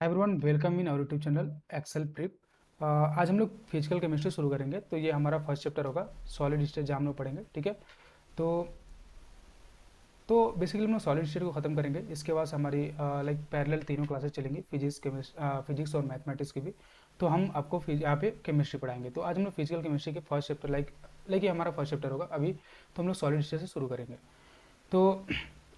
Everyone welcome in our YouTube channel Excel Prep. आज हम लोग फिजिकल केमिस्ट्री शुरू करेंगे। तो ये हमारा फर्स्ट चैप्टर होगा, सॉलिड स्टेट जहाँ हम लोग पढ़ेंगे। ठीक है, तो बेसिकली हम लोग सॉलिड स्टेट को ख़त्म करेंगे। इसके बाद हमारी लाइक पैरेलल तीनों क्लासेस चलेंगी, फिजिक्स और मैथमेटिक्स की भी। तो हम आपको यहाँ पे केमिस्ट्री पढ़ाएंगे। तो आज हम लोग फिजिकल केमिस्ट्री के फर्स्ट चैप्टर लाइक ये हमारा फर्स्ट चैप्टर होगा अभी। तो हम लोग सॉलिड स्टेट से शुरू करेंगे। तो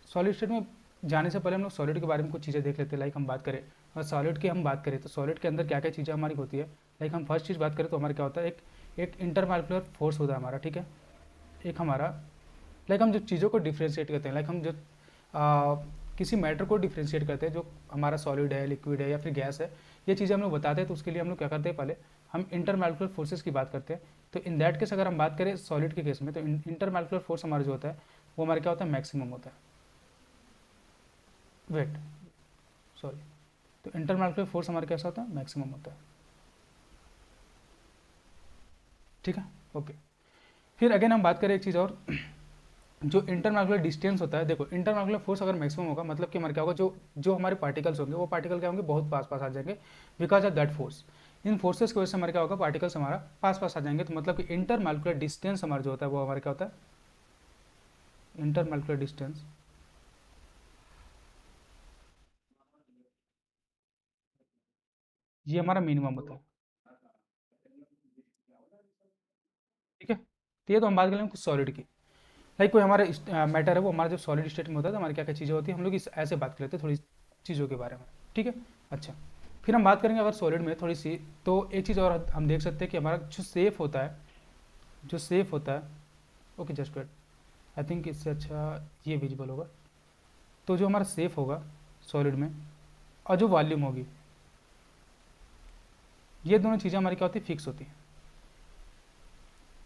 सॉलिड स्टेट में जाने से पहले हम लोग सॉलिड के बारे में कुछ चीज़ें देख लेते हैं। लाइक हम बात करें, और सॉलिड की हम बात करें तो सॉलिड के अंदर क्या क्या चीज़ें हमारी होती है। लाइक हम फर्स्ट चीज़ बात करें तो हमारा क्या होता है, एक इंटरमॉलिक्यूलर फोर्स होता है हमारा। ठीक है, एक हमारा लाइक हम जो चीज़ों को डिफ्रेंशिएट करते हैं, लाइक हम जो किसी मैटर को डिफ्रेंशिएट करते हैं, जो हमारा सॉलिड है, लिक्विड है या फिर गैस है, ये चीज़ें हम लोग बताते हैं। तो उसके लिए हम लोग क्या करते हैं, पहले हम इंटरमॉलिक्यूलर फोर्सेस की बात करते हैं। तो इन दैट केस अगर हम बात करें सॉलिड के केस में, तो इंटरमॉलिक्यूलर फोर्स हमारा जो होता है वो हमारा क्या होता है, मैक्सिमम होता है। वेट सॉरी, तो इंटरमॉलिक्यूलर फोर्स हमारा कैसा होता है, मैक्सिमम होता है। ठीक है, ओके। फिर अगेन हम बात करें एक चीज़ और, जो इंटरमॉलिक्यूलर डिस्टेंस होता है। देखो, इंटरमॉलिक्यूलर फोर्स अगर मैक्सिमम होगा मतलब कि हमारे क्या होगा, जो जो हमारे पार्टिकल्स होंगे वो पार्टिकल क्या होंगे, बहुत पास पास आ जाएंगे because of that force. In forces की वजह से हमारे क्या होगा, पार्टिकल्स हमारा पास पास आ जाएंगे। तो मतलब कि इंटरमॉलिक्यूलर डिस्टेंस हमारा जो होता है वो हमारा क्या होता है, इंटरमॉलिक्यूलर डिस्टेंस ये हमारा मिनिमम होता है। ठीक है, तो ये तो हम बात करेंगे कुछ सॉलिड की। लाइक कोई हमारे मैटर है वो हमारा जब सॉलिड स्टेट में होता है तो हमारी क्या क्या चीज़ें होती है, हम लोग इस ऐसे बात कर लेते हैं थोड़ी चीज़ों के बारे में। ठीक है, अच्छा। फिर हम बात करेंगे अगर सॉलिड में थोड़ी सी, तो एक चीज़ और हम देख सकते हैं कि हमारा जो सेफ होता है, जो सेफ होता है, okay just wait, I think इससे अच्छा ये विजिबल होगा। तो जो हमारा सेफ होगा सॉलिड में, और जो वॉल्यूम होगी, ये दोनों चीज़ें हमारी क्या होती है, फिक्स होती हैं।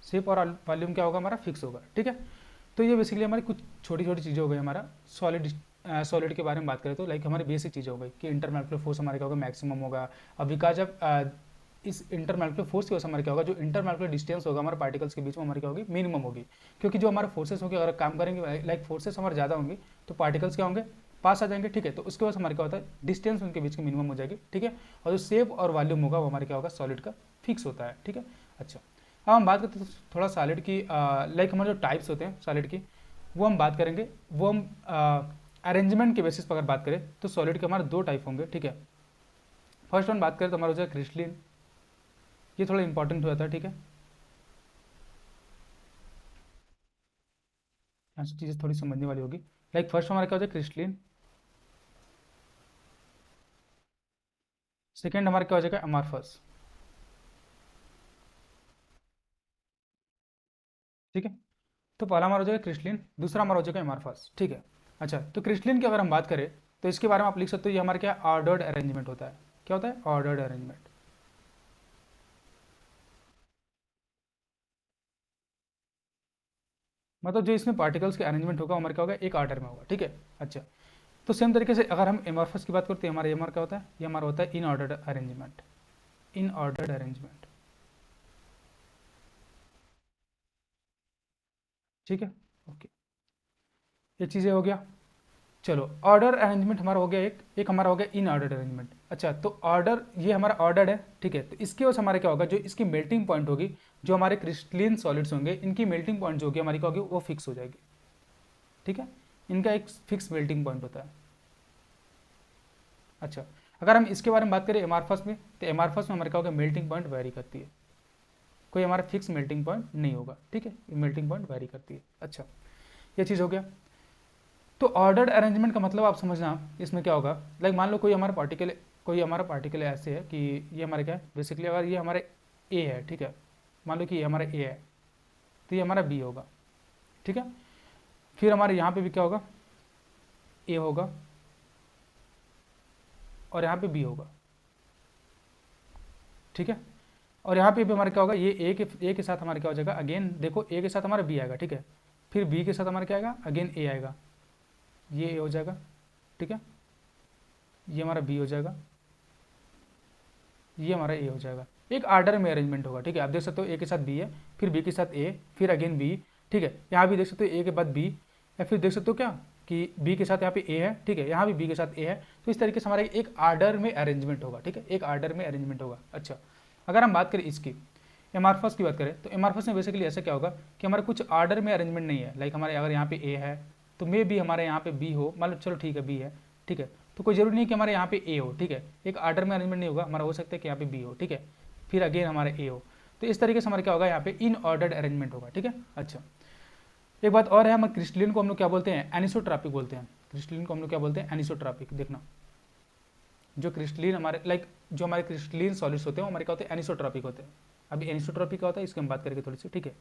सेफ और वॉल्यूम क्या होगा, हमारा फिक्स होगा। ठीक है, तो ये बेसिकली हमारी कुछ छोटी छोटी चीज़ें हो गई। हमारा सॉलिड के बारे में बात करें तो लाइक हमारी बेसिक चीज़ें हो गई कि इंटरमॉलिक्यूलर फोर्स हमारे क्या होगा, मैक्सिमम होगा। अब बिकॉज ऑफ इस इंटरमॉलिक्यूलर फोर्स की वजह से हमारे क्या होगा, जो इंटरमॉलिक्यूलर डिस्टेंस होगा हमारे पार्टिकल्स के बीच में हमारी क्या होगी, मिनिमम होगी। क्योंकि जो हमारे फोर्सेस होंगे अगर काम करेंगे, लाइक फोर्सेस हमारे ज़्यादा होंगे तो पार्टिकल्स क्या होंगे, पास आ जाएंगे। ठीक है, तो उसके बाद हमारे क्या होता है, डिस्टेंस उनके बीच की मिनिमम हो जाएगी। ठीक है, और जो सेप और वॉल्यूम होगा वो हमारे क्या होगा, सॉलिड का फिक्स होता है। ठीक है, अच्छा। अब हम बात करते हैं थोड़ा सॉलिड की, लाइक हमारे जो टाइप्स होते हैं सॉलिड की, वो हम बात करेंगे। वो हम अरेंजमेंट के बेसिस पर अगर बात करें तो सॉलिड के हमारे दो टाइप होंगे। ठीक है, फर्स्ट वन बात करें तो हमारा हो जाएगा क्रिस्टलिन। ये थोड़ा इंपॉर्टेंट हो जाता है। ठीक है, यहाँ से चीज़ें थोड़ी समझने वाली होगी। लाइक फर्स्ट हमारा क्या हो जाएगा, क्रिस्टलिन। सेकेंड हमारा क्या हो जाएगा, अमारफस। ठीक है, तो पहला हमारा हो जाएगा क्रिस्टलिन, दूसरा हमारा हो जाएगा अमारफस। ठीक है, अच्छा। तो क्रिस्टलिन की अगर हम बात करें तो इसके बारे में आप लिख सकते हो, ये हमारा क्या ऑर्डर्ड अरेंजमेंट होता है। क्या होता है, ऑर्डर्ड अरेंजमेंट। मतलब जो इसमें पार्टिकल्स के अरेंजमेंट होगा हमारा क्या होगा, एक ऑर्डर में होगा। ठीक है, अच्छा। तो सेम तरीके से अगर हम एमॉर्फस की बात करते हैं, हमारा एमआर क्या होता है, ये हमारा होता है in ordered arrangement. In ordered arrangement. ठीक है, ओके, ये चीज़ें हो गया। चलो, ऑर्डर अरेंजमेंट हमारा हो गया, एक हमारा हो गया इन ऑर्डर अरेंजमेंट। अच्छा, तो ऑर्डर ये हमारा ऑर्डर है। ठीक है, तो इसकी वजह से हमारा क्या होगा, जो इसकी मेल्टिंग पॉइंट होगी, जो हमारे क्रिस्टलिन सॉलिड्स होंगे इनकी मेल्टिंग पॉइंट जो होगी हमारी क्या होगी, वो फिक्स हो जाएगी। ठीक है, इनका एक फिक्स मेल्टिंग पॉइंट होता है। अच्छा, अगर हम इसके बारे में बात करें एमारफस में, तो एमारफस में हमारे क्या होगा, मेल्टिंग पॉइंट वेरी करती है, कोई हमारा फिक्स मेल्टिंग पॉइंट नहीं होगा। ठीक है, मेल्टिंग पॉइंट वेरी करती है। अच्छा, ये चीज़ हो गया। तो ऑर्डर्ड अरेंजमेंट का मतलब आप समझना इसमें क्या होगा, लाइक मान लो कोई हमारा पार्टिकल ऐसे है कि ये हमारे क्या है, बेसिकली अगर ये हमारे ए है। ठीक है, मान लो कि ये हमारा ए है, तो ये हमारा बी होगा। ठीक है, फिर हमारे यहाँ पे भी क्या होगा, ए होगा, और यहाँ पे बी होगा। ठीक है, और यहाँ पे भी हमारा क्या होगा, ये ए के साथ हमारा क्या हो जाएगा, अगेन देखो ए के साथ हमारा बी आएगा। ठीक है, फिर बी के साथ हमारा क्या आएगा, अगेन ए आएगा, ये ए हो जाएगा। ठीक है, ये हमारा बी हो जाएगा, ये हमारा ए हो जाएगा। एक आर्डर में अरेंजमेंट होगा। ठीक है, आप देख सकते हो ए के साथ बी है, फिर बी के साथ ए, फिर अगेन बी। ठीक है, यहाँ भी देख सकते हो ए के बाद बी, या फिर देख सकते हो क्या कि बी के साथ यहाँ पे ए है, ठीक है, यहाँ भी बी के साथ ए है, तो इस तरीके से हमारा एक आर्डर में अरेंजमेंट होगा, ठीक है, एक आर्डर में अरेंजमेंट होगा। अच्छा, अगर हम बात करें इसकी एमार्फस की बात करें तो एमार्फस में बेसिकली ऐसा क्या होगा कि हमारा कुछ आर्डर में अरेंजमेंट नहीं है। लाइक हमारे अगर यहाँ पे ए है तो मे बी हमारे यहाँ पे बी हो, मतलब चलो ठीक है बी है, ठीक है, तो कोई जरूरी नहीं कि हमारे यहाँ पे ए हो, ठीक है, एक आर्डर में अरेंजमेंट नहीं होगा हमारा, हो सकता है कि यहाँ पे बी हो, ठीक है, फिर अगेन हमारे ए हो, तो इस तरीके से हमारा क्या होगा यहाँ पे इन ऑर्डर्ड अरेंजमेंट होगा, ठीक है। अच्छा, एक बात और है, हम क्रिस्टलिन को हम लोग क्या बोलते हैं, एनिसोट्रॉपिक बोलते हैं। क्रिस्टलिन को हम लोग क्या बोलते हैं, एनिसोट्रॉपिक। देखना जो क्रिस्टलिन हमारे लाइक जो हमारे क्रिस्टलिन सॉलिड्स होते हैं वो हमारे क्या होते हैं, एनिसोट्रॉपिक होते हैं। अभी एनिसोट्रॉपिक क्या होता है इसकी हम बात करेंगे थोड़ी सी, ठीक है।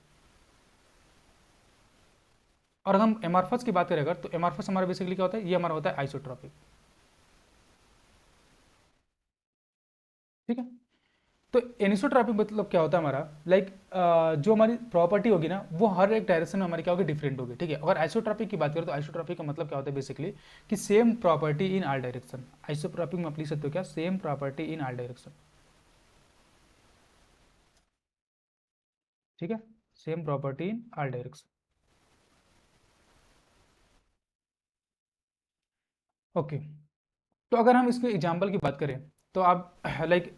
और अगर हम एमार्फस की बात करें अगर, तो एमार्फस हमारा बेसिकली क्या होता है, ये हमारा होता है आइसोट्रॉपिक, ठीक है। तो एनिसोट्रॉपिक मतलब क्या होता है हमारा, लाइक जो हमारी प्रॉपर्टी होगी ना वो हर एक डायरेक्शन में हमारी क्या होगी, डिफरेंट होगी, ठीक है। अगर आइसोट्रॉपिक की बात करें तो आइसोट्रॉपिक का मतलब क्या होता है बेसिकली कि same property in all direction. Isotropic में आप लिख सकते हो क्या, same property in all direction, ठीक है, same property in all direction. Okay, तो अगर हम इसके एग्जाम्पल की बात करें तो आप लाइक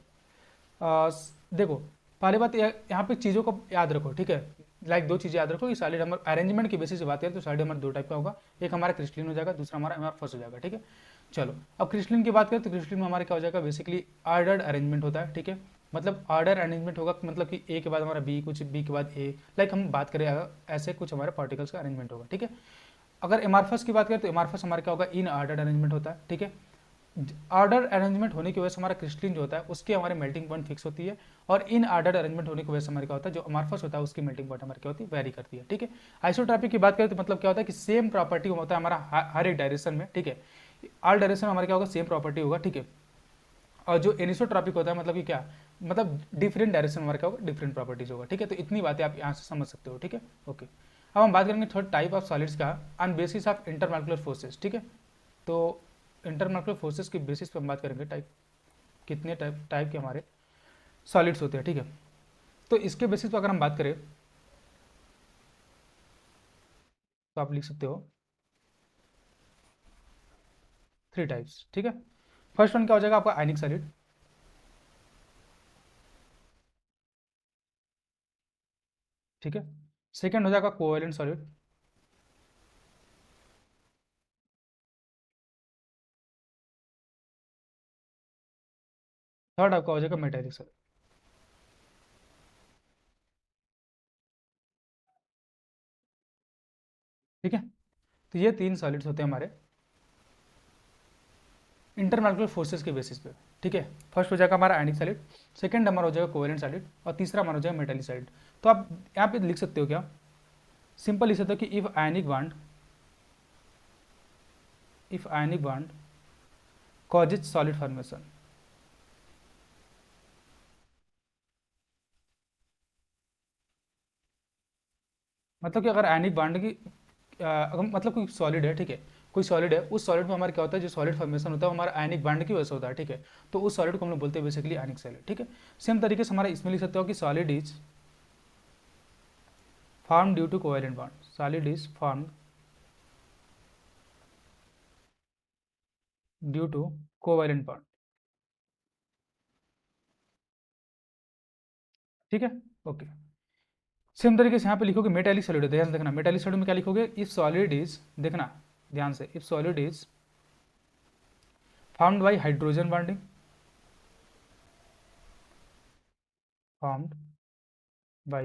देखो, पहली बात यहाँ पे चीज़ों को याद रखो, ठीक है। लाइक दो चीज़ें याद रखो कि सॉलिड हमारे अरेंजमेंट की बेसिस से बात करें तो सॉलिड हमारे दो टाइप का होगा, एक हमारा क्रिस्टलिन हो जाएगा, दूसरा हमारा एमॉर्फस हो जाएगा, ठीक है। चलो, अब क्रिस्टलिन की बात करें तो क्रिस्टलिन में हमारा क्या हो जाएगा, बेसिकली ऑर्डर्ड अरेंजमेंट होता है, ठीक है। मतलब ऑर्डर अरेंजमेंट होगा, मतलब कि ए के बाद हमारा बी, कुछ बी के बाद ए, लाइक हम बात करें ऐसे कुछ हमारे पार्टिकल्स का अरेंजमेंट होगा, ठीक है। अगर एमॉर्फस की बात करें तो एमॉर्फस हमारा क्या होगा, इन ऑर्डर अरेंजमेंट होता है, ठीक है। ऑर्डर अरेंजमेंट होने की वजह से हमारा क्रिस्टलिन जो होता है उसकी हमारे मेल्टिंग पॉइंट फिक्स होती है, और इन ऑर्डर अरेंजमेंट होने की वजह से हमारे क्या होता है, जो अमार्फस होता है उसकी मेल्टिंग पॉइंट हमारी क्या होती है, वेरी करती है, ठीक है। आइसोट्रॉपिक की बात करें तो मतलब क्या होता है कि सेम प्रॉपर्टी होता है हमारा हर एक डायरेक्शन में, ठीक है, ऑल डायरेक्शन में हमारा क्या होगा, सेम प्रॉपर्टी होगा, ठीक है। और जो एनिसोट्रॉपिक होता है मतलब कि क्या, मतलब डिफरेंट डायरेक्शन हमारा क्या होगा, डिफरेंट प्रॉपर्टीज होगा, ठीक है। तो इतनी बातें आप यहाँ से समझ सकते हो, ठीक है। ओके, अब हम बात करेंगे थर्ड टाइप ऑफ सॉलिड्स का, on basis of intermolecular forces, ठीक है। तो इंटरमॉलिक्यूलर फोर्सेस की बेसिस पे हम बात करेंगे टाइप, कितने टाइप के हमारे सॉलिड्स होते हैं, ठीक है। तो इसके बेसिस पर अगर हम बात करें तो आप लिख सकते हो थ्री टाइप्स, ठीक है। फर्स्ट वन क्या हो जाएगा आपका, आयनिक सॉलिड, ठीक है। सेकंड हो जाएगा कोवेलेंट सॉलिड, थर्ड आपका हो जाएगा मेटालिक सॉलिड, ठीक है। तो ये तीन सॉलिड्स होते हैं हमारे इंटरमॉलिक्यूलर फोर्सेस के बेसिस पे, ठीक है। फर्स्ट हो जाएगा हमारा आयनिक सॉलिड, सेकंड हमारा हो जाएगा कोवेलेंट सॉलिड, और तीसरा हमारा हो जाएगा मेटालिक सॉलिड। तो आप यहाँ पे लिख सकते हो क्या, सिंपल लिख सकते हो कि if ionic bond causes solid formation, मतलब कि अगर आयनिक बॉन्ड की अगर मतलब कोई सॉलिड है, ठीक है, कोई सॉलिड है, उस सॉलिड में हमारा क्या होता है, जो सॉलिड फॉर्मेशन होता है वो हमारा आयनिक बॉन्ड की वजह से होता है, ठीक है। तो उस सॉलिड को हम लोग बोलते हैं बेसिकली आयनिक सॉलिड, ठीक है। सेम तरीके से हमारा इसमें लिख सकते हो कि solid is form due to covalent bond, solid is form due to covalent bond, ठीक है। ओके, सेम तरीके से यहाँ पे लिखोगे मेटालिक सॉलिड है, ध्यान से देखना मेटालिक सॉलिड में क्या लिखोगे, इफ सॉलिड इज, देखना ध्यान से, if solid is formed by hydrogen bonding, formed by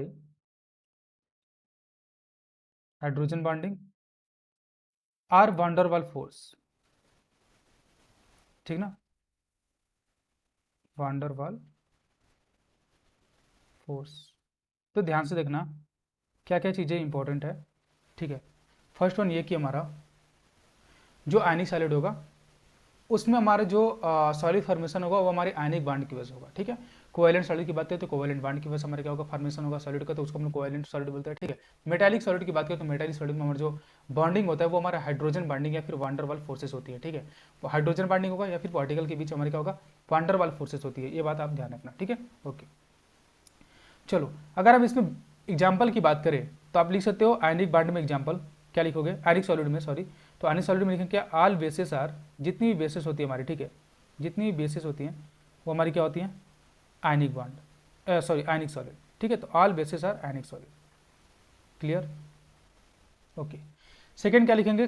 hydrogen bonding or van der Waals force, ठीक ना, van der Waals फोर्स। तो ध्यान से देखना क्या क्या चीज़ें इंपॉर्टेंट है, ठीक है। फर्स्ट वन ये कि हमारा जो आयनिक सॉलिड होगा उसमें हमारे जो सॉलिड फॉर्मेशन होगा वो हमारे आयनिक बॉन्ड की वजह से होगा, ठीक है। कोवेलेंट सॉलिड की बात करें तो कोवेलेंट बॉन्ड की वजह से हमारे क्या होगा, फॉर्मेशन होगा सॉलिड का, तो उसको हम लोग कोवेलेंट सॉलिड बोलते हैं, ठीक है। मेटालिक सॉलिड की बात करें तो मेटालिक सॉलिड में हमारा जो बॉन्डिंग होता है वो हमारा हाइड्रोजन बॉन्डिंग या फिर वान डर वाल फोर्सेस होती है, ठीक है। वो हाइड्रोजन बॉन्डिंग होगा या फिर पार्टिकल के बीच हमारे क्या होगा, वान डर वाल फोर्सेस होती है, ये बात आप ध्यान रखना, ठीक है। ओके, चलो अगर हम इसमें एग्जाम्पल की बात करें तो आप लिख सकते हो आयनिक बॉन्ड में एग्जाम्पल क्या लिखोगे आयनिक सॉलिड में, सॉरी, तो आयनिक सॉलिड में लिखेंगे क्या, ऑल बेसिस आर, जितनी भी बेसिस होती है हमारी, ठीक है, जितनी भी बेसिस होती हैं वो हमारी क्या होती हैं, ionic bond, sorry ionic solid, ठीक है, तो all basis are ionic solid, clear, okay. Second क्या लिखेंगे,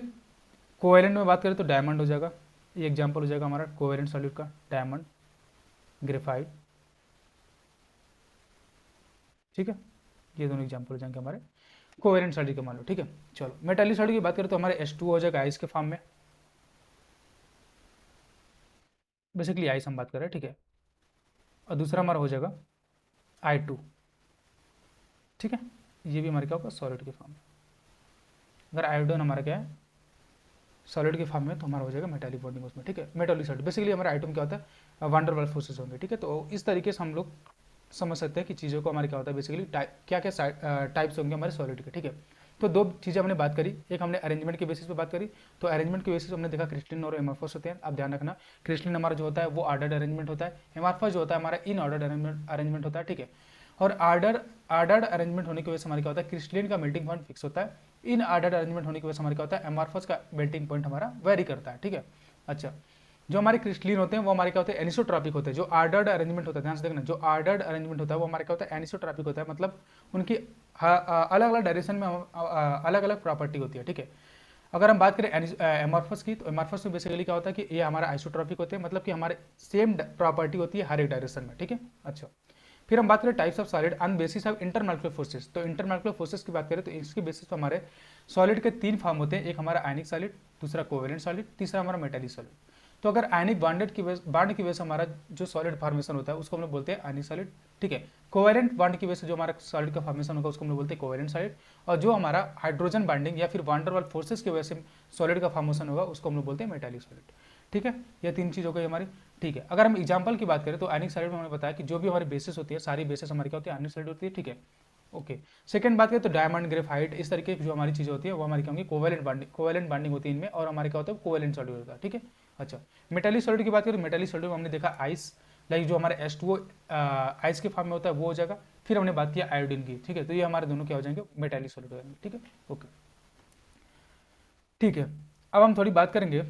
कोवेलेंट में बात करें तो डायमंड हो जाएगा, ये एग्जाम्पल हो जाएगा हमारा कोवेलेंट सॉलिड का, डायमंड, ग्रेफाइट, ठीक है, ये दोनों एग्जाम्पल हो जाएंगे हमारे कोवेलेंट सॉलिड के, मान लो, ठीक है। चलो मेटालिक सॉलिड की बात करें तो हमारे H2O हो जाएगा आइस के फॉर्म में, बेसिकली आइस हम बात कर रहे हैं, ठीक है, और दूसरा हमारा हो जाएगा I2, ठीक है, ये भी हमारे क्या होगा सॉलिड के फॉर्म में। अगर आयोडीन हमारा क्या है सॉलिड के फॉर्म में, तो हमारा हो जाएगा मेटालिक बॉन्डिंग उसमें, ठीक है, मेटालिक सॉलिड, बेसिकली हमारा आइटम क्या होता है, वान डेर वाल्स फोर्सेस होंगे, ठीक है। तो इस तरीके से हम लोग समझ सकते हैं कि चीज़ों को हमारे क्या होता है, बेसिकली क्या क्या टाइप्स होंगे हमारे सॉलिड के, ठीक है। तो दो चीज़ें हमने बात करी, एक हमने अरेंजमेंट के बेसिस पे बात करी, तो अरेंजमेंट के बेसिस हमने देखा क्रिस्टलिन और एमॉर्फस होते हैं। अब ध्यान रखना, क्रिस्टलिन हमारा जो होता है वो ऑर्डर्ड अरेंजमेंट होता है, एमॉर्फस जो होता है हमारा इन ऑर्डर्ड अरेंजमेंट होता है, ठीक है। और आर्डर्ड अरेंजमेंट होने की वजह से हमारा क्या होता है, क्रिस्टलिन का मेल्टिंग पॉइंट फिक्स होता है, इन आर्डर्ड अरेंजमेंट होने की वजह से हमारा क्या होता है, एमॉर्फस का मेल्टिंग पॉइंट हमारा वेरी करता है, ठीक है। अच्छा, जो हमारे क्रिस्टलिन होते हैं वो हमारे क्या होते हैं, एनिसोट्रॉपिक होते हैं। जो आर्डर्ड अरेंजमेंट होता है, ध्यान से देखना, जो आर्डर्ड अरेंजमेंट होता है वो हमारे क्या होता है, एनिसोट्रॉपिक होता है, मतलब उनकी अलग अलग डायरेक्शन में अलग अलग प्रॉपर्टी होती है, ठीक है। अगर हम बात करें एमॉर्फस की, तो एमॉर्फस में बेसिकली क्या होता है कि ये हमारा आइसोट्रॉपिक होते हैं, मतलब कि हमारे सेम प्रॉपर्टी होती है हर एक डायरेक्शन में, ठीक है। अच्छा, फिर हम बात करें types of solid on basis of intermolecular forces, तो इंटरमॉलिक्यूलर फोर्सेस की बात करें तो इसकी बेसिस पर हमारे सॉलिड के तीन फॉर्म होते हैं, एक हमारा आयनिक सॉलिड, दूसरा कोवेलेंट सॉलिड, तीसरा हमारा मेटालिक सॉलिड। तो अगर आयनिक बॉन्ड की वजह से हमारा जो सॉलिड फॉर्मेशन होता है उसको हम लोग बोलते हैं आयनिक सॉलिड, ठीक है। कोवेलेंट बॉन्ड की वजह से जो हमारा सॉलिड का फॉर्मेशन होगा उसको हम लोग बोलते हैं कोवेलेंट सॉलिड, और जो हमारा हाइड्रोजन बाइंडिंग या फिर वान डेर वाल्स फोर्सेस की वजह से सॉलिड का फॉर्मेशन होगा उसको हम लोग बोलते हैं मेटालिक सॉलिड, ठीक है। ये तीन चीज़ हो गई हमारी, ठीक है। अगर हम एग्जाम्पल की बात करें तो आयनिक सॉलिड में हमने बताया कि जो भी हमारी बेसिस होती है, सारी बेसिस हमारी क्या होती है, आयनिक सॉलिड होती है, ठीक है, ओके। सेकंड बात करें तो डायमंड, ग्रेफाइट, इस तरीके की जो हमारी चीज़ें होती है वो हमारी क्या होंगी, कोवेलेंट बाइंडिंग होती है इनमें, और हमारे क्या होता है कोवेलेंट सॉलिड होता है, ठीक है। अच्छा, मेटालिक सॉलिड की बात करें तो मेटालिक सॉलिड में हमने देखा आइस, लाइक जो हमारे H2O आइस के फॉर्म में होता है वो हो जाएगा। फिर हमने बात किया आयोडीन की, ठीक है, तो ये हमारे दोनों क्या हो जाएंगे, मेटालिक सॉलिड हो जाएंगे, ठीक है, ओके, ठीक है। अब हम थोड़ी बात करेंगे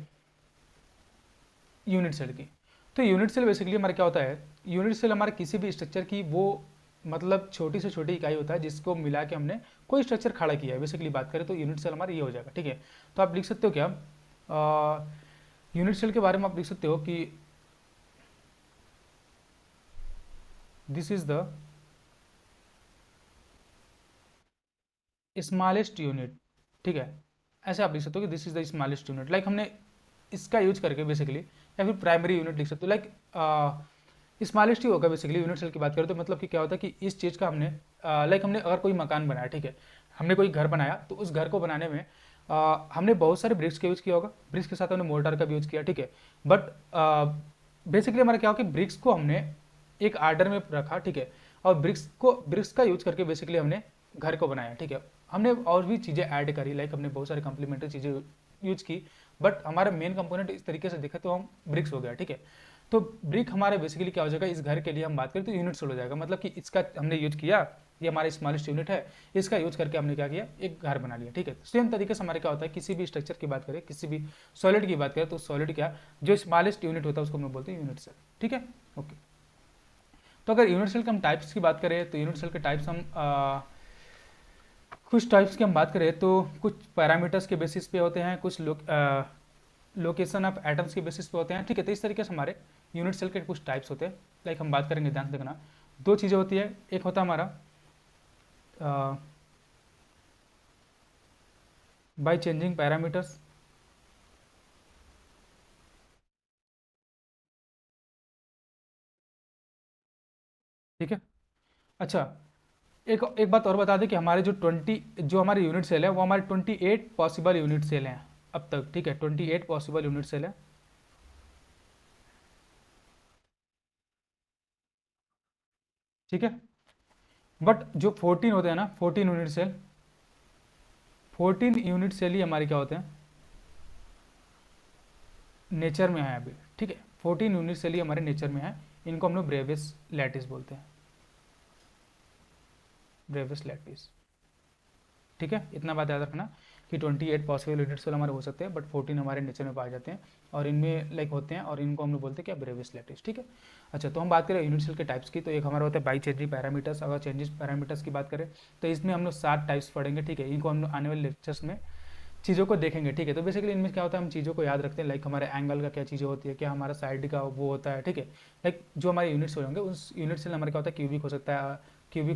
यूनिट सेल की। तो यूनिट सेल बेसिकली हमारा क्या होता है, यूनिट सेल हमारे किसी भी स्ट्रक्चर की वो मतलब छोटी से छोटी इकाई होता है जिसको मिला के हमने कोई स्ट्रक्चर खड़ा किया है, बेसिकली बात करें तो यूनिट सेल हमारा ये हो जाएगा, ठीक है। तो आप लिख सकते हो क्या, यूनिट सेल के बारे में आप लिख सकते हो कि this is the smallest unit, ठीक है, ऐसे आप लिख सकते हो कि this is the smallest unit, like हमने इसका यूज करके बेसिकली, या फिर प्राइमरी यूनिट लिख सकते हो, लाइक स्मॉलेस्ट ही होगा बेसिकली यूनिट सेल की बात करें तो। मतलब कि क्या होता है कि इस चीज़ का हमने लाइक हमने अगर कोई मकान बनाया, ठीक है, हमने कोई घर बनाया, तो उस घर को बनाने में हमने बहुत सारे ब्रिक्स का यूज़ किया होगा, ब्रिक्स के साथ हमने मोर्टार का भी यूज़ किया, ठीक है। बट बेसिकली हमारा क्या हो कि ब्रिक्स को हमने एक आर्डर में रखा, ठीक है, और ब्रिक्स का यूज करके बेसिकली हमने घर को बनाया, ठीक है। हमने और भी चीज़ें ऐड करी, लाइक हमने बहुत सारी कम्प्लीमेंट्री चीज़ें यूज की, बट हमारा मेन कंपोनेंट इस तरीके से दिखा तो हम ब्रिक्स हो गया, ठीक है। तो ब्रिक हमारे बेसिकली क्या हो जाएगा, इस घर के लिए हम बात करें तो यूनिट सेल हो जाएगा, मतलब कि इसका हमने यूज किया, ये हमारा स्मॉलेस्ट यूनिट है, इसका यूज करके हमने क्या किया, एक घर बना लिया, ठीक है। सेम तरीके से हमारे क्या होता है, किसी भी स्ट्रक्चर की बात करें, किसी भी सॉलिड की बात करें तो सॉलिड क्या, जो स्मॉलेस्ट यूनिट होता है उसको हम लोग बोलते हैं यूनिट सेल, ठीक है, ओके। तो अगर यूनिट सेल के हम टाइप्स की बात करें तो यूनिट सेल के टाइप्स हम कुछ टाइप्स की हम बात करें तो कुछ पैरामीटर्स के बेसिस पे होते हैं, कुछ लोकेशन ऑफ एटम्स के बेसिस पे होते हैं, ठीक है। तो इस तरीके से हमारे यूनिट सेल के कुछ टाइप्स होते हैं, लाइक हम बात करेंगे, ध्यान से देखना, दो चीज़ें होती है, एक होता है हमारा बाय चेंजिंग पैरामीटर्स, ठीक है। अच्छा, एक बात और बता दें कि हमारे जो हमारे यूनिट सेल है वो हमारे 28 पॉसिबल यूनिट सेल हैं अब तक, ठीक है, 28 पॉसिबल यूनिट सेल है, ठीक है। बट जो 14 होते हैं ना, 14 यूनिट सेल ही हमारे क्या होते हैं, नेचर में है अभी, ठीक है। 14 यूनिट सेल ही हमारे नेचर में है, इनको हम लोग ब्रेविस लैटिस बोलते हैं, ब्रेविस लैटिस, ठीक है, इतना बात याद रखना। कि 28 पॉसिबल यूनिट सेल हमारे हो सकते हैं, बट 14 हमारे नेचर में पाए जाते हैं और इनमें लाइक होते हैं, और इनको हम लोग बोलते हैं क्या, ब्रेवियस लैटिस। ठीक है। अच्छा, तो हम बात करें यूनिट सेल के टाइप्स की, तो एक हमारा होता है बाई चेंजिंग पैरामीटर्स। अगर चेंजेस पैरामीटर्स की बात करें तो इसमें हम लोग 7 टाइप्स पढ़ेंगे। ठीक है, इनको हम लोग आने वाले लेक्चर्स में चीज़ों को देखेंगे। ठीक है, तो बेसिकली इनमें क्या होता है, हम चीज़ों को याद रखते हैं, लाइक हमारे एंगल का क्या चीज़ें होती है, क्या हमारा साइड का वो होता है। ठीक है, लाइक जो हमारे यूनिट सेल होंगे उस यूनिट सेल हमारा क्या होता है, क्यूबिक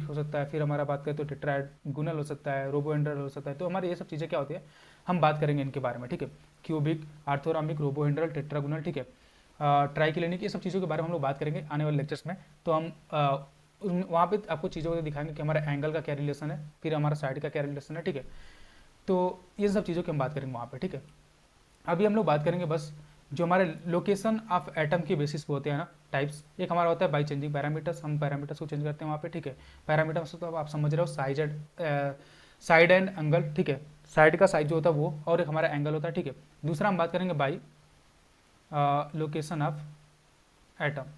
हो सकता है, फिर हमारा बात करें तो टेट्रागोनल हो सकता है, रोबोहेड्रल हो सकता है। तो हमारे ये सब चीज़ें क्या होती है, हम बात करेंगे इनके बारे में। ठीक है, क्यूबिक, आर्थोरामिक, रोबोहेड्रल, टेट्रागोनल, ठीक है, ट्राइक्लिनिक, ये सब चीज़ों के बारे में हम लोग बात करेंगे आने वाले लेक्चर्स में। तो हम वहाँ पे आपको चीज़ों को दिखाएंगे कि हमारा एंगल का क्या रिलेशन है, फिर हमारा साइड का क्या रिलेशन है। ठीक है, तो ये सब चीज़ों की हम बात करेंगे वहाँ पे। ठीक है, अभी हम लोग बात करेंगे बस जो हमारे लोकेशन ऑफ एटम के बेसिस पे होते हैं ना टाइप्स। एक हमारा होता है बाई चेंजिंग पैरामीटर्स, हम पैरामीटर्स को चेंज करते हैं वहाँ पे। ठीक है, पैरामीटर्स तो आप समझ रहे हो, साइड एंड एंगल। ठीक है, साइड का साइज जो होता है वो, और एक हमारा एंगल होता है। ठीक है, दूसरा हम बात करेंगे बाई लोकेशन ऑफ एटम,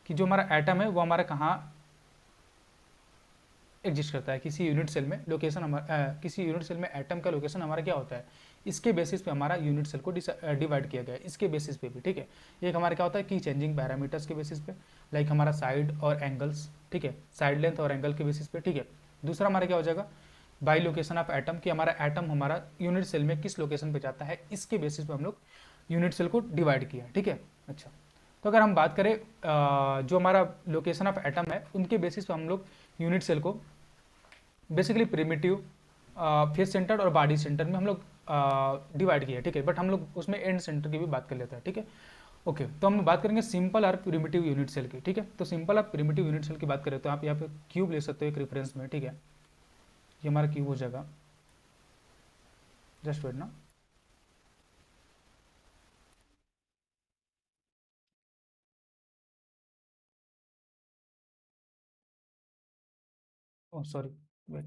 कि जो हमारा एटम है वो हमारा कहाँ एग्जिस्ट करता है, किसी यूनिट सेल में लोकेशन हमारा, किसी यूनिट सेल में एटम का लोकेशन हमारा क्या होता है, इसके बेसिस पे हमारा यूनिट सेल को डिवाइड किया गया है, इसके बेसिस पे भी। ठीक है, एक हमारा क्या होता है की चेंजिंग पैरामीटर्स के बेसिस पे, लाइक हमारा साइड और एंगल्स। ठीक है, साइड लेंथ और एंगल के बेसिस पे। ठीक है, दूसरा हमारा क्या हो जाएगा, बाई लोकेशन ऑफ एटम, कि हमारा एटम हमारा यूनिट सेल में किस लोकेशन पे जाता है, इसके बेसिस पे हम लोग यूनिट सेल को डिवाइड किया। ठीक है, अच्छा, तो अगर हम बात करें जो हमारा लोकेशन ऑफ एटम है उनके बेसिस पे हम लोग यूनिट सेल को बेसिकली प्रिमिटिव, फेस सेंटर और बॉडी सेंटर में हम लोग डिवाइड किया है। ठीक है, बट हम लोग उसमें एंड सेंटर की भी बात कर लेते हैं। ठीक है, ओके, तो हम बात करेंगे सिंपल और प्रिमिटिव यूनिट सेल की। ठीक है, तो सिंपल और प्रिमिटिव यूनिट सेल की बात करें तो आप यहाँ पे क्यूब ले सकते हो एक रेफरेंस में। ठीक है, ये हमारा क्यूब हो जाएगा, जस्ट वेट ना, ओह सॉरी, वेट,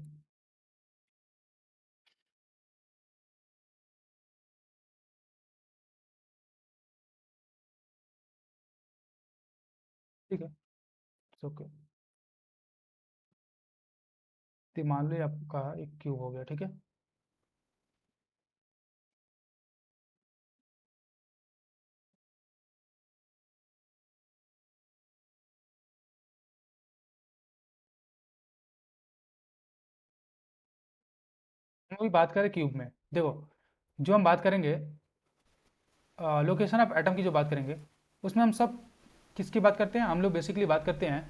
ठीक है, ओके, तो मान लो ये आपका एक क्यूब हो गया। ठीक है, हम अभी बात करें क्यूब में, देखो जो हम बात करेंगे लोकेशन ऑफ एटम की जो बात करेंगे उसमें हम सब किसकी बात करते हैं, हम लोग बेसिकली बात करते हैं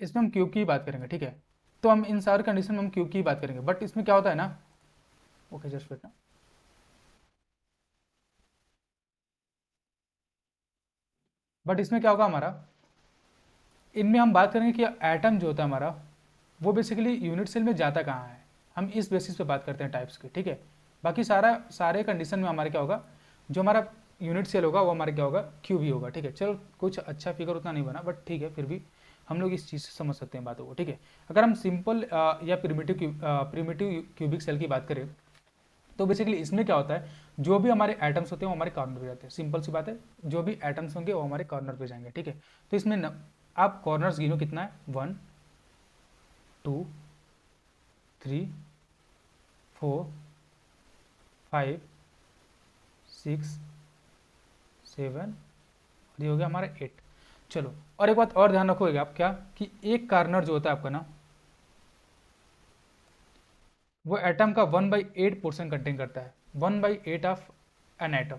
इसमें हम क्यूब की ही बात करेंगे। ठीक है, तो हम इन सारे कंडीशन में हम क्यूब की ही बात करेंगे, बट इसमें क्या होता है ना, ओके जस्ट वेट ना, बट इसमें क्या होगा हमारा, इनमें हम बात करेंगे कि एटम जो होता है हमारा वो बेसिकली यूनिट सेल में जाता कहाँ है, हम इस बेसिस पे बात करते हैं टाइप्स की। ठीक है, बाकी सारे कंडीशन में हमारे क्या होगा, जो हमारा यूनिट सेल होगा वो हमारा क्या होगा, क्यूब ही होगा। ठीक है, चलो कुछ अच्छा फिगर उतना नहीं बना, बट ठीक है, फिर भी हम लोग इस चीज़ से समझ सकते हैं बातों को। ठीक है, अगर हम सिंपल या प्रिमिटिव क्यूबिक सेल की बात करें तो बेसिकली इसमें क्या होता है, जो भी हमारे एटम्स होते हैं वो हमारे कॉर्नर पे जाते हैं। सिंपल सी बात है, जो भी एटम्स होंगे वो हमारे कॉर्नर पे जाएंगे। ठीक है, तो इसमें आप कॉर्नर्स गिनो कितना है, 1 2 3 4 5 6 7, और ये हो गया हमारा 8। चलो, और एक बात और ध्यान रखोगे आप क्या, कि एक कॉर्नर जो होता है आपका ना, वो एटम का 1/8 पोर्शन कंटेन करता है, 1/8 ऑफ एन एटम।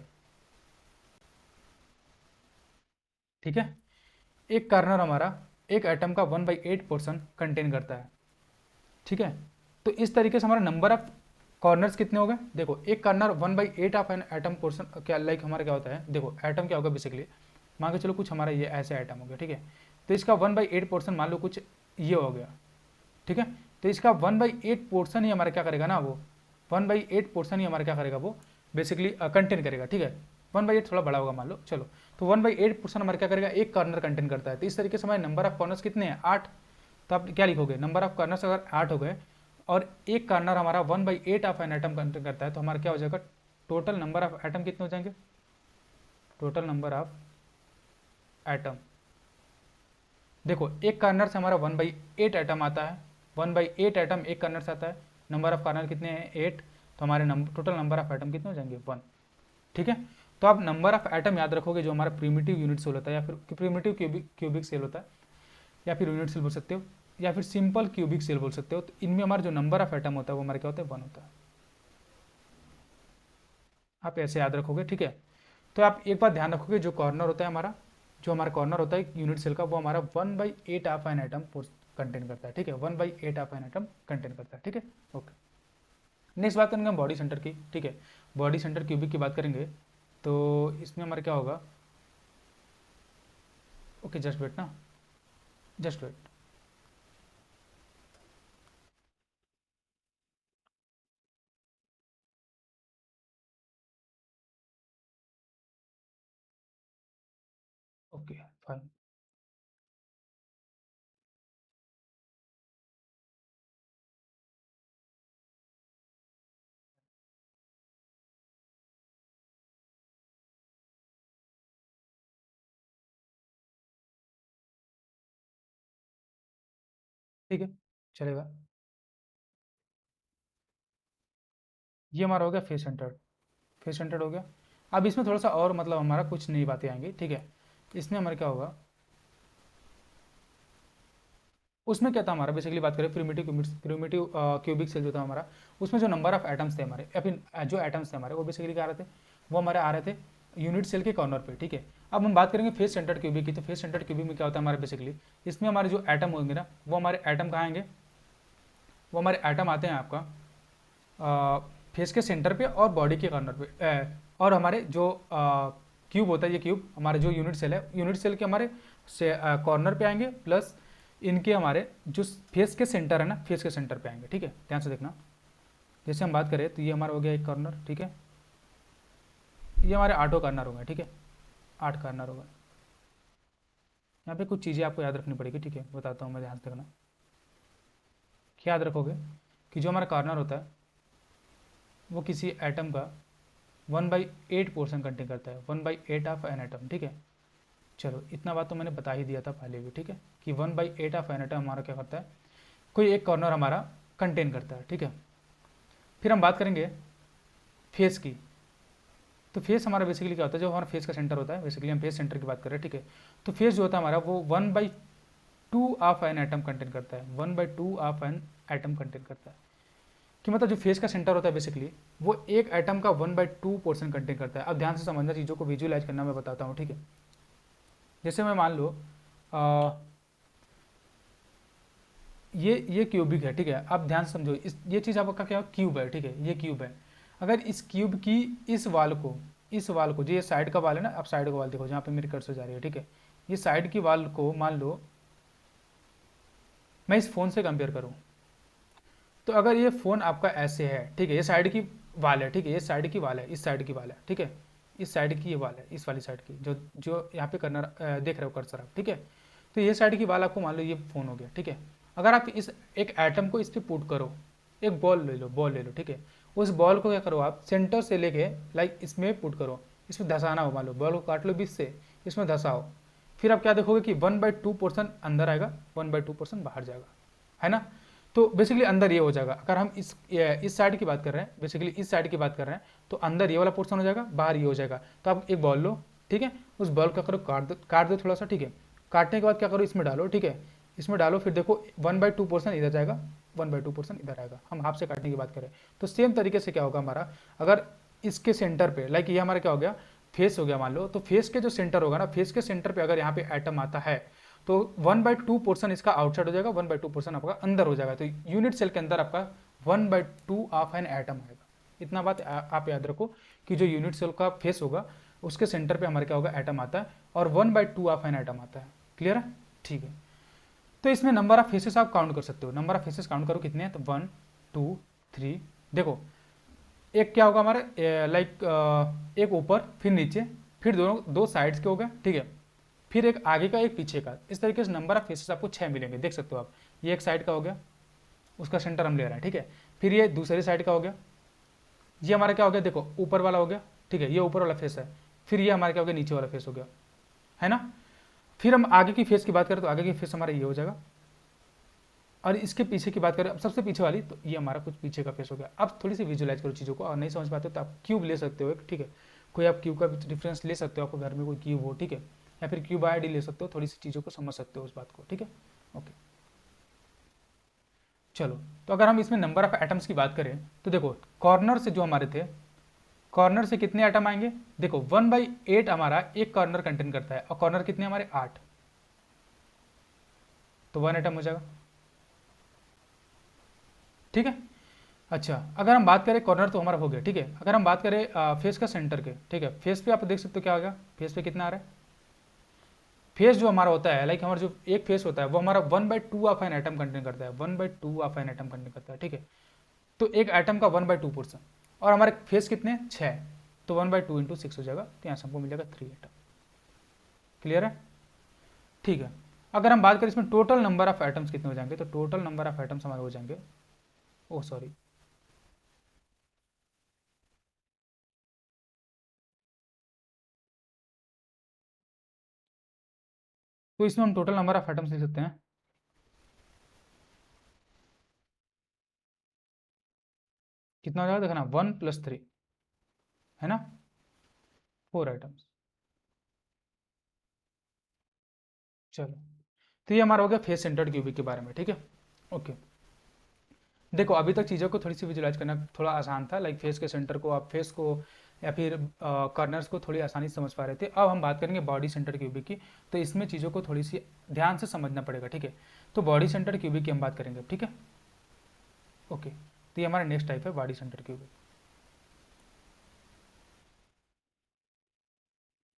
ठीक है, एक कॉर्नर हमारा एक एटम का 1/8 पोर्शन कंटेन करता है। ठीक है, तो इस तरीके से हमारा नंबर ऑफ कॉर्नर्स कितने हो गए, देखो एक corner 1/8 of an atom portion, क्या लाइक हमारा क्या होता है, देखो एटम क्या होगा बेसिकली, मान के चलो कुछ हमारा ये ऐसे एटम हो गया। ठीक है, तो इसका 1/8 पोर्शन मान लो कुछ ये हो गया। ठीक है, तो इसका 1/8 पोर्शन ही हमारा क्या करेगा ना, वो 1/8 पोर्शन ही हमारा क्या करेगा, वो बेसिकली कंटेन करेगा। ठीक है, 1/8 थोड़ा बड़ा होगा मान लो, चलो, तो 1/8 पोर्शन हमारा क्या करेगा, एक कॉर्नर कंटेन करता है। तो इस तरीके से हमारे नंबर ऑफ कॉर्नर्स कितने हैं, 8। तो आप क्या लिखोगे, नंबर ऑफ कॉर्नर्स अगर 8 हो गए और एक कॉर्नर हमारा 1/8 ऑफ एन एटम कंटेन करता है, तो हमारा क्या हो जाएगा, टोटल नंबर ऑफ एटम कितने हो जाएंगे, टोटल नंबर ऑफ एटम देखो एक कॉर्नर से हमारा 1/8 एटम आता है, 1/8 एटम एक कॉर्नर से आता है। नंबर ऑफ कॉर्नर कितने हैं? 8। तो हमारे टोटल नंबर ऑफ एटम कितने हो जाएंगे? 1। ठीक है, तो आप नंबर ऑफ एटम याद रखोगे जो हमारा प्रिमिटिव यूनिट सेल होता है, या फिर प्रिमिटिव क्यूबिक सेल होता है, या फिर यूनिट सेल बोल सकते हो, या फिर सिंपल क्यूबिक सेल बोल सकते हो। तो इनमें हमारा जो नंबर ऑफ एटम होता है वो हमारा क्या होता है? 1 होता है। आप ऐसे याद रखोगे, ठीक है। तो आप एक बात ध्यान रखोगे, जो कॉर्नर होता है हमारा, जो हमारा कॉर्नर होता है यूनिट सेल का, वो हमारा 1/8 ऑफ एन एटम कंटेन करता है। ठीक है, 1/8 ऑफ एन एटम कंटेन करता है। ठीक है, ओके। नेक्स्ट बात करेंगे हम बॉडी सेंटर की। ठीक है, बॉडी सेंटर क्यूबिक की बात करेंगे, तो इसमें हमारा क्या होगा? ओके, जस्ट वेट ना, जस्ट वेट। Okay, fine. ठीक है, चलेगा। ये हमारा हो गया फेस सेंटर्ड। फेस सेंटर्ड हो गया। अब इसमें थोड़ा सा और मतलब हमारा कुछ नई बातें आएंगी। ठीक है, इसमें हमारा क्या होगा? उसमें क्या था हमारा? बेसिकली बात करें प्रिमिटिव क्यूबिक सेल जो था हमारा, उसमें जो नंबर ऑफ एटम्स थे हमारे, या फिर जो एटम्स थे हमारे, वो बेसिकली क्या आ रहे थे? वो हमारे आ रहे थे यूनिट सेल के कॉर्नर पे। ठीक है, अब हम बात करेंगे फेस सेंटर्ड क्यूबिक की। तो फेस सेंटर्ड क्यूबिक में क्या होता है हमारे? बेसिकली इसमें हमारे जो एटम होंगे ना, वो हमारे एटम कहाँ आएंगे? वो हमारे एटम आते हैं आपका फेस के सेंटर पे और बॉडी के कॉर्नर पे। और हमारे जो क्यूब होता है, ये क्यूब हमारे जो यूनिट सेल है, यूनिट सेल के हमारे कॉर्नर पे आएंगे, प्लस इनके हमारे जो फेस के सेंटर है ना, फेस के सेंटर पे आएंगे। ठीक है, ध्यान से देखना। जैसे हम बात करें तो ये हमारा हो गया एक कॉर्नर। ठीक है, ये हमारे 8 कॉर्नर हो गए। ठीक है, 8 कॉर्नर हो गए। यहाँ पे कुछ चीज़ें आपको याद रखनी पड़ेगी। ठीक है, बताता हूँ मैं, ध्यान से देखना। क्या याद रखोगे कि जो हमारा कॉर्नर होता है वो किसी एटम का 1/8 पोर्शन कंटेन करता है, 1/8 ऑफ एन एटम। ठीक है, चलो इतना बात तो मैंने बता ही दिया था पहले भी। ठीक है, कि 1/8 ऑफ एन एटम हमारा क्या करता है? कोई एक कॉर्नर हमारा कंटेन करता है। ठीक है, फिर हम बात करेंगे फेस की। तो फेस हमारा बेसिकली क्या होता है? जो हमारा फेस का सेंटर होता है, बेसिकली हम फेस सेंटर की बात कर रहे हैं। ठीक है, तो फेस जो होता है हमारा, वो 1/2 ऑफ एन एटम कंटेन करता है, 1/2 ऑफ एन एटम कंटेन करता है। कि मतलब जो फेस का सेंटर होता है बेसिकली, वो एक एटम का 1/2 पोर्शन कंटेन करता है। अब ध्यान से समझना, चीज़ों को विजुअलाइज करना मैं बताता हूँ। ठीक है, जैसे मैं मान लो ये क्यूबिक है। ठीक है, अब ध्यान से समझो, इस ये चीज़ आपका क्या है? क्यूब है। ठीक है, ये क्यूब है। अगर इस क्यूब की इस वाल को जो ये साइड का वाल है ना, आप साइड का वाल देखो जहाँ पे मेरी कर्सर जा रही है। ठीक है, ये साइड की वाल को मान लो मैं इस फ़ोन से कंपेयर करूँ, तो अगर ये फ़ोन आपका ऐसे है, ठीक है, ये साइड की वाल है। ठीक है, ये साइड की वाल है, इस साइड की वाल है। ठीक है, इस साइड की ये वाल है, इस वाली साइड की, जो जो यहाँ पे करना देख रहे हो कर्सर आप। ठीक है, तो ये साइड की वाल आपको मान लो ये फ़ोन हो गया। ठीक है, अगर आप इस एक एटम को इस पर पुट करो, एक बॉल ले लो। ठीक है, उस बॉल को क्या करो आप? सेंटर से लेके लाइक इसमें पुट करो, इसमें धसाना हो, मान लो बॉल को काट लो बीच से, इसमें धसाओ। फिर आप क्या देखोगे कि 1/2 पोर्सन अंदर आएगा, 1/2 पोर्सन बाहर जाएगा, है ना? तो बेसिकली अंदर ये हो जाएगा। अगर हम इस साइड की बात कर रहे हैं, बेसिकली इस साइड की बात कर रहे हैं, तो अंदर ये वाला पोर्शन हो जाएगा, बाहर ये हो जाएगा। तो आप एक बॉल लो, ठीक है, उस बॉल का करो काट दो थोड़ा सा। ठीक है, काटने के बाद क्या करो? इसमें डालो। ठीक है, इसमें डालो, फिर देखो 1/2 पोर्सन इधर जाएगा, 1/2 पोर्सन इधर आएगा। हम हाफ से काटने की बात करें तो सेम तरीके से क्या होगा हमारा? अगर इसके सेंटर पे लाइक ये हमारा क्या हो गया? फेस हो गया मान लो, तो फेस के जो सेंटर होगा ना, फेस के सेंटर पे अगर यहाँ पे एटम आता है, तो 1/2 पोर्सन इसका आउटसाइड हो जाएगा, 1/2 पोर्सन आपका अंदर हो जाएगा। तो यूनिट सेल के अंदर आपका 1/2 ऑफ एन एटम आएगा। इतना बात आप याद रखो कि जो यूनिट सेल का फेस होगा उसके सेंटर पे हमारे क्या होगा? एटम आता है, और 1/2 ऑफ एन एटम आता है। क्लियर है? ठीक है, तो इसमें नंबर ऑफ फेसेस आप काउंट कर सकते हो। नंबर ऑफ फेसेस काउंट करो कितने हैं? तो 1 2 3। देखो एक क्या होगा हमारे लाइक एक ऊपर, फिर नीचे, फिर दोनों दो साइड्स के हो गए। ठीक है, फिर एक आगे का, एक पीछे का। इस तरीके से नंबर ऑफ फेसेस आपको 6 मिलेंगे, देख सकते हो आप। ये एक साइड का हो गया, उसका सेंटर हम ले रहे हैं। ठीक है, फिर ये दूसरी साइड का हो गया, ये हमारा क्या हो गया? देखो ऊपर वाला हो गया। ठीक है, ये ऊपर वाला फेस है। फिर ये हमारा क्या हो गया? नीचे वाला फेस हो गया, है ना? फिर हम आगे की फेस की बात करें तो आगे की फेस हमारा ये हो जाएगा, और इसके पीछे की बात करें अब सबसे पीछे वाली, तो ये हमारा कुछ पीछे का फेस हो गया। अब थोड़ी सी विजुअलाइज करो चीज़ों को, और नहीं समझ पाते हो तो आप क्यूब ले सकते हो एक, ठीक है, कोई आप क्यूब का रेफरेंस ले सकते हो, आपको घर में कोई क्यूब हो, ठीक है, या फिर क्यूब आईडी ले सकते हो, थोड़ी सी चीज़ों को समझ सकते हो उस बात को, ठीक है। ओके, चलो, तो अगर हम इसमें नंबर ऑफ एटम्स की बात करें तो देखो कॉर्नर से जो हमारे थे, कॉर्नर से कितने एटम आएंगे, देखो 1/8 हमारा एक कॉर्नर कंटेन करता है, और कॉर्नर कितने हमारे 8, तो 1 एटम हो जाएगा, ठीक है। अच्छा, अगर हम बात करें कॉर्नर तो हमारा हो गया, ठीक है। अगर हम बात करें फेस का सेंटर के, ठीक है, फेस पे आप देख सकते हो क्या होगा, फेस पे कितना आ रहा है, फेस जो हमारा होता है, लाइक हमारा जो एक फेस होता है वो हमारा 1/2 ऑफ एन एटम कंटेन करता है, 1/2 ऑफ एन एटम कंटेन करता है, ठीक है। तो एक एटम का 1/2 पोर्सन, और हमारे फेस कितने 6, तो 1/2 इंटू 6 हो जाएगा, तो यहाँ से हमको मिल जाएगा 3 एटम। क्लियर है, ठीक है। अगर हम बात करें इसमें टोटल नंबर ऑफ एटम्स कितने हो जाएंगे, तो टोटल नंबर ऑफ एटम्स हमारे हो जाएंगे, ओ सॉरी, तो इसमें हम टोटल नंबर ऑफ एटम्स लिख सकते हैं, कितना हो जाएगा देखना, 1 + 3 है ना, 4 आइटम्स। चलो, तो ये हमारा हो गया फेस सेंटर्ड क्यूबिक के बारे में, ठीक है। ओके, देखो अभी तक चीज़ों को थोड़ी सी विजुलाइज करना थोड़ा आसान था, लाइक फेस के सेंटर को, आप फेस को या फिर कॉर्नर्स को थोड़ी आसानी से समझ पा रहे थे। अब हम बात करेंगे बॉडी सेंटर क्यूबिक की, तो इसमें चीज़ों को थोड़ी सी ध्यान से समझना पड़ेगा, ठीक है। तो बॉडी सेंटर क्यूबिक की हम बात करेंगे, ठीक है। ओके, तो ये हमारा नेक्स्ट टाइप है body centre cubic.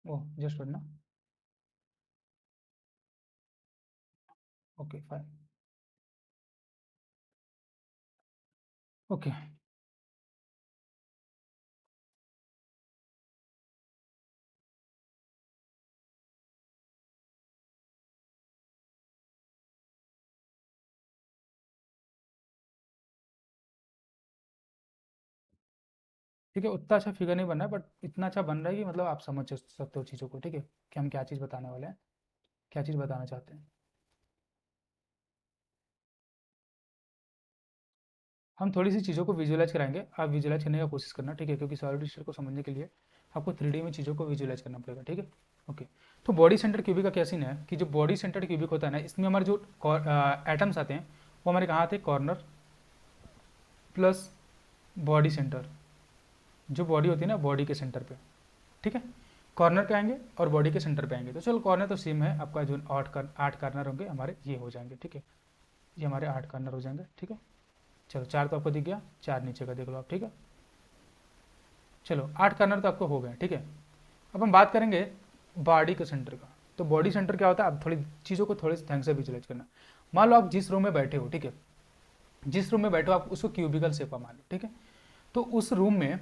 Oh just पढ़ना, ओके फाइन, ओके। ठीक है, उतना अच्छा फिगर नहीं बन रहा है, बट इतना अच्छा बन रहा है कि मतलब आप समझ सकते हो चीज़ों को, ठीक है, कि हम क्या चीज़ बताने वाले हैं, क्या चीज़ बताना चाहते हैं। हम थोड़ी सी चीज़ों को विजुअलाइज कराएंगे, आप विजुअलाइज करने का कोशिश करना, ठीक है, क्योंकि सॉलिड स्टेट को समझने के लिए आपको 3D में चीज़ों को विजुअलाइज करना पड़ेगा, ठीक है। ओके, तो बॉडी सेंटर क्यूबिक का क्या सीन है कि जो बॉडी सेंटर क्यूबिक होता है ना, इसमें हमारे जो एटम्स आते हैं वो हमारे कहाँ आते हैं, कॉर्नर प्लस बॉडी सेंटर, जो बॉडी होती है ना बॉडी के सेंटर पे, ठीक है, कॉर्नर पे आएंगे और बॉडी के सेंटर पे आएंगे। तो चलो कॉर्नर तो सेम है, आपका जो 8 कॉर्नर होंगे हमारे ये हो जाएंगे, ठीक है, ये हमारे 8 कॉर्नर हो जाएंगे, ठीक है। चलो 4 तो आपको दिख गया, 4 नीचे का देख लो आप, ठीक है। चलो 8 कॉर्नर तो आपको हो गए, ठीक है। अब हम बात करेंगे बॉडी के सेंटर का। तो बॉडी सेंटर क्या होता है, आप थोड़ी चीज़ों को थोड़े ढंग से विजुलाइज करना। मान लो आप जिस रूम में बैठे हो, ठीक है, जिस रूम में बैठे हो आप उसको क्यूबिकल शेप मान लो, ठीक है। तो उस रूम में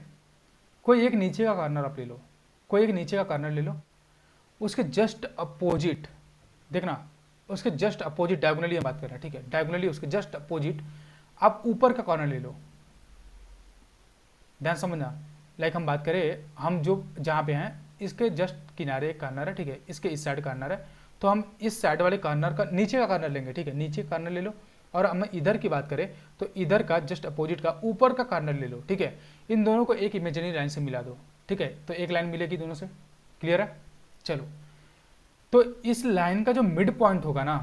कोई एक नीचे का कॉर्नर आप ले लो, कोई एक नीचे का कॉर्नर ले लो, उसके जस्ट अपोजिट देखना, उसके जस्ट अपोजिट डायगोनली हम बात कर रहे हैं, ठीक है, डायगोनली उसके जस्ट अपोजिट आप ऊपर का कॉर्नर ले लो। ध्यान समझना, लाइक हम बात करें, हम जो जहाँ पे हैं इसके जस्ट किनारे एक कॉर्नर है, ठीक है, इसके इस साइड कॉर्नर है, तो हम इस साइड वाले कॉर्नर का नीचे का कॉर्नर लेंगे, ठीक है, नीचे कॉर्नर ले लो। और हम इधर की बात करें तो इधर का जस्ट अपोजिट का ऊपर का कॉर्नर ले लो, ठीक है। इन दोनों को एक इमेजिनरी लाइन से मिला दो, ठीक है, तो एक लाइन मिलेगी दोनों से। क्लियर है, चलो, तो इस लाइन का जो मिड पॉइंट होगा ना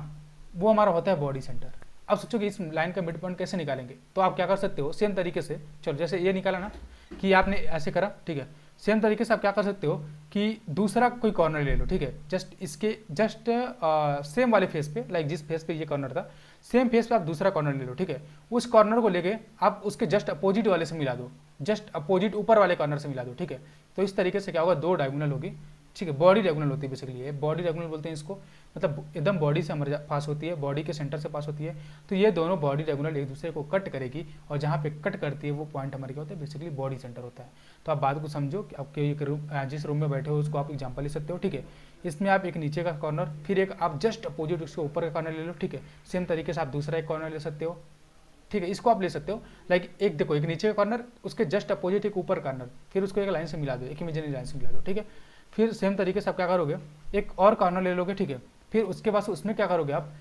वो हमारा होता है बॉडी सेंटर। अब सोचो कि इस लाइन का मिड पॉइंट कैसे निकालेंगे, तो आप क्या कर सकते हो, सेम तरीके से, चलो जैसे ये निकाला ना कि आपने ऐसे करा, ठीक है, सेम तरीके से आप क्या कर सकते हो कि दूसरा कोई कॉर्नर ले लो, ठीक है, जस्ट इसके जस्ट सेम वाले फेस पे, लाइक जिस फेस पे ये कॉर्नर था सेम फेस पे आप दूसरा कॉर्नर ले लो, ठीक है। उस कॉर्नर को लेके आप उसके जस्ट अपोजिट वाले से मिला दो, जस्ट अपोजिट ऊपर वाले कॉर्नर से मिला दो, ठीक है। तो इस तरीके से क्या होगा, 2 डायगोनल होगी, ठीक है, बॉडी डायगोनल होती है बेसिकली, ये बॉडी डायगोनल बोलते हैं इसको, मतलब एकदम बॉडी से हमारे पास होती है, बॉडी के सेंटर से पास होती है। तो ये दोनों बॉडी डायगोनल एक दूसरे को कट करेगी, और जहाँ पे कट करती है वो पॉइंट हमारे क्या होता है, बेसिकली बॉडी सेंटर होता है। तो आप बात को समझो कि आपके एक रूम, जिस रूम में बैठे हो उसको आप एग्जाम्पल ले सकते हो, ठीक है। इसमें आप एक नीचे का कॉर्नर, फिर एक आप जस्ट अपोजिट उसके ऊपर का कॉर्नर ले लो, ठीक है। सेम तरीके से आप दूसरा एक कॉर्नर ले सकते हो, ठीक है, इसको आप ले सकते हो, लाइक एक देखो, एक नीचे का कॉर्नर, उसके जस्ट अपोजिट एक ऊपर कॉर्नर, फिर उसको एक लाइन से मिला दो, एक इमेजिनरी लाइन से मिला दो, ठीक है। फिर सेम तरीके से आप क्या करोगे, एक और कॉर्नर ले लोगे, ठीक है, फिर उसके बाद उसमें क्या करोगे आप,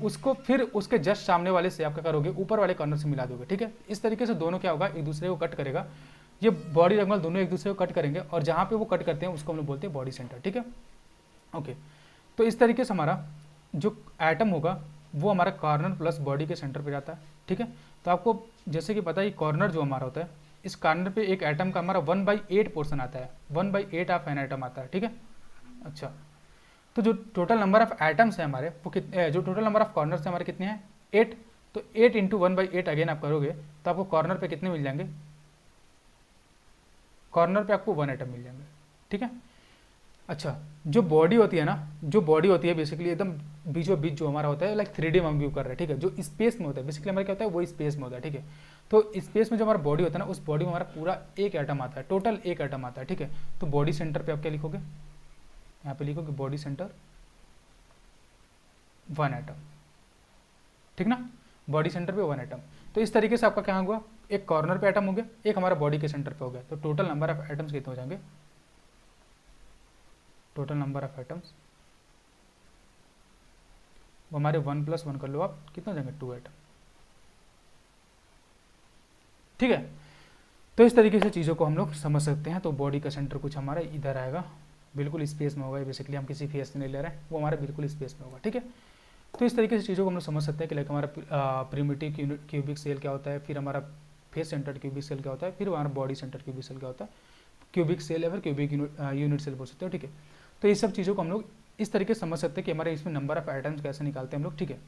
उसको फिर उसके जस्ट सामने वाले से आप क्या करोगे, ऊपर वाले कॉर्नर से मिला दोगे। ठीक है, इस तरीके से दोनों क्या होगा, एक दूसरे को कट करेगा। ये बॉडी रेक्टेंगल दोनों एक दूसरे को कट करेंगे और जहाँ पे वो कट करते हैं उसको हम लोग बोलते हैं बॉडी सेंटर। ठीक है, ओके। तो इस तरीके से हमारा जो एटम होगा वो हमारा कॉर्नर प्लस बॉडी के सेंटर पे जाता है। ठीक है, तो आपको जैसे कि पता है कॉर्नर जो हमारा होता है, इस कॉर्नर पे एक एटम का हमारा 1/8 पोर्शन आता है, 1/8 ऑफ एन एटम आता है। ठीक है, अच्छा, तो जो टोटल नंबर ऑफ एटम्स है हमारे वो कितने, जो टोटल नंबर ऑफ कॉर्नर्स है हमारे कितने हैं, 8। तो 8 इंटू 1/8 अगेन आप करोगे तो आपको कॉर्नर पे कितने मिल जाएंगे, कॉर्नर पे आपको 1 एटम मिल जाएंगे। ठीक है, अच्छा, जो बॉडी होती है ना, जो बॉडी होती है बेसिकली एकदम बीचों बीच जो हमारा होता है, लाइक 3D में हम व्यू कर रहे हैं। ठीक है, जो स्पेस में होता है बेसिकली हमारा क्या होता है, वो स्पेस में होता है। ठीक है, तो स्पेस में जो हमारा बॉडी होता है ना, उस बॉडी में हमारा पूरा एक एटम आता है, टोटल एक एटम आता है। ठीक है, तो बॉडी सेंटर पे आप क्या लिखोगे, यहाँ पे लिखोगे बॉडी सेंटर 1 एटम। ठीक ना, बॉडी सेंटर पे 1 एटम। तो इस तरीके से आपका क्या हुआ, एक कॉर्नर पे एटम हो गया, एक हमारा बॉडी के सेंटर पे हो गया। तो टोटल नंबर ऑफ एटम्स कितने हो जाएंगे, टोटल नंबर ऑफ एटम्स वो हमारे 1 + 1 कर लो आप, कितने हो जाएंगे, 2 एटम। ठीक है, तो इस तरीके से चीज़ों को हम लोग समझ सकते हैं। तो बॉडी का सेंटर कुछ हमारा इधर आएगा, बिल्कुल स्पेस में होगा। बेसिकली हम किसी फेस से नहीं ले रहे हैं, वो हमारा बिल्कुल स्पेस में होगा। ठीक है, तो इस तरीके से चीज़ों को हम लोग समझ सकते हैं कि लाइक हमारा प्रिमिटिव क्यूबिक सेल क्या होता है, फिर हमारा फेस सेंटर क्यूबिक सेल क्या होता है, फिर हमारा बॉडी सेंटर क्यूबिक सेल क्या होता है, क्यूबिक सेल या फिर क्यूबिक यूनिट सेल बोल सकते हो। ठीक है, तो ये सब चीज़ों को हम लोग इस तरीके से समझ सकते हैं कि हमारे इसमें नंबर ऑफ आइटम्स कैसे निकालते हैं हम लोग। ठीक है,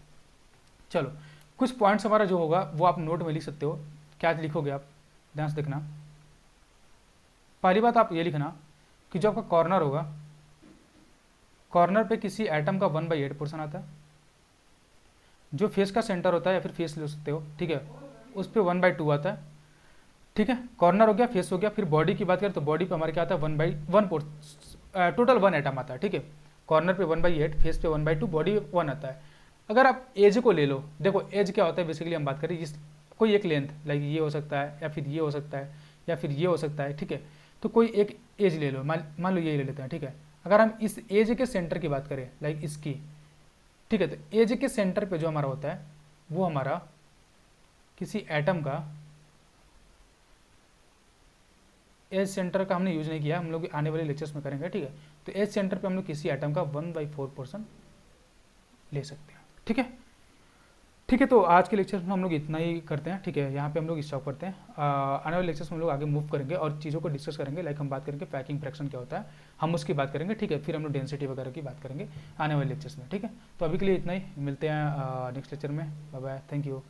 चलो कुछ पॉइंट्स हमारा जो होगा वो आप नोट में लिख सकते हो। क्या लिखोगे आप, ध्यान से देखना। पहली बात आप ये लिखना कि जो आपका कॉर्नर होगा, कॉर्नर पे किसी एटम का 1/8 पोर्शन आता है। जो फेस का सेंटर होता है या फिर फेस ले सकते हो, ठीक है, उस पर 1/2 आता है। ठीक है, कॉर्नर हो गया, फेस हो गया। फिर बॉडी की बात करें तो बॉडी पे हमारे क्या आता है, 1/1 पोर्शन, टोटल 1 एटम आता है। ठीक है, कॉर्नर पे 1/8, फेस पे 1/2, बॉडी 1 आता है। अगर आप एज को ले लो, देखो एज क्या होता है बेसिकली हम बात करें, इस कोई एक लेंथ, लाइक ये हो सकता है या फिर ये हो सकता है या फिर ये हो सकता है। ठीक है, तो कोई एक एज ले लो, मान लो ये ले लेते हैं। ठीक है, अगर हम इस एज के सेंटर की बात करें, लाइक इसकी, ठीक है, तो एज के सेंटर पे जो हमारा होता है वो हमारा किसी एटम का, एज सेंटर का हमने यूज नहीं किया, हम लोग आने वाले लेक्चर्स में करेंगे। ठीक है, तो एज सेंटर पे हम लोग किसी एटम का 1/4 पोर्शन ले सकते हैं। ठीक है, ठीक है, तो आज के लेक्चर में हम लोग इतना ही करते हैं। ठीक है, यहाँ पे हम लोग स्टॉप करते हैं। आने वाले लेक्चर्स में हम लोग आगे मूव करेंगे और चीज़ों को डिस्कस करेंगे। लाइक हम बात करेंगे पैकिंग फ्रैक्शन क्या होता है, हम उसकी बात करेंगे। ठीक है, फिर हम लोग डेंसिटी वगैरह की बात करेंगे आने वाले लेक्चर्स में। ठीक है, तो अभी के लिए इतना ही, मिलते हैं नेक्स्ट लेक्चर में। Bye bye, thank you.